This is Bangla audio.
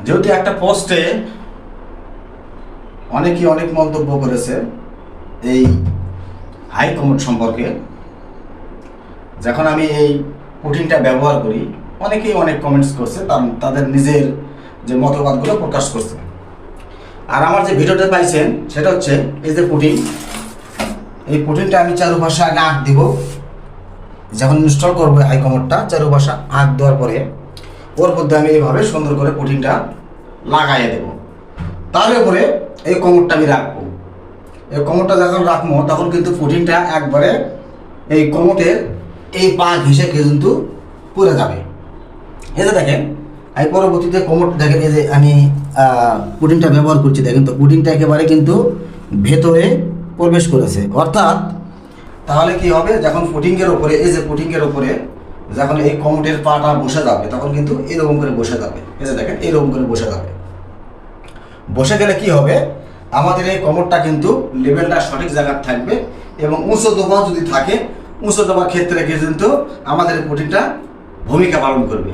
যেহেতু একটা পোস্টে অনেকেই অনেক মন্তব্য করেছে এই হাই কমোড সম্পর্কে, যখন আমি এই প্রোটিনটা ব্যবহার করি অনেকেই অনেক কমেন্টস করছে, তাদের নিজের যে মতবাদগুলো প্রকাশ করছে। আর আমার যে ভিডিওটা পাইছেন সেটা হচ্ছে এই যে প্রোটিন, এই প্রোটিনটা আমি চারুপাশে আগে আঁক দিব। যখন ইনস্টল করবো হাই কমোডটা, চারুপাশে আঁক দেওয়ার পরে ওর মধ্যে আমি এইভাবে সুন্দর করে প্রোটিনটা লাগাইয়ে দেব। তার উপরে এই কমোডটা আমি রাখবো। এই কমোডটা যখন রাখবো তখন কিন্তু প্রোটিনটা একবারে এই কমোডের এই পা ঘেঁষে কিন্তু পড়ে যাবে। এই যে দেখেন, এই পরবর্তীতে কমোড দেখেন, এই যে আমি প্রোটিনটা ব্যবহার করছি, দেখেন তো প্রোটিনটা একেবারে কিন্তু ভেতরে প্রবেশ করেছে। অর্থাৎ তাহলে কি হবে, যখন পুটিংয়ের ওপরে, এই যে পুটিংয়ের ওপরে যখন এই কমোডের পাটা বসে যাবে তখন কিন্তু এরকম করে বসে যাবে। এই যে দেখেন, এরকম করে বসে যাবে। বসে গেলে কি হবে, আমাদের এই কমোডটা কিন্তু লেভেলটা সঠিক জায়গায় থাকবে এবং উঁচু দোবা যদি থাকে, উঁচু দোবার ক্ষেত্রে কিন্তু আমাদের প্রোটিনটা ভূমিকা পালন করবে।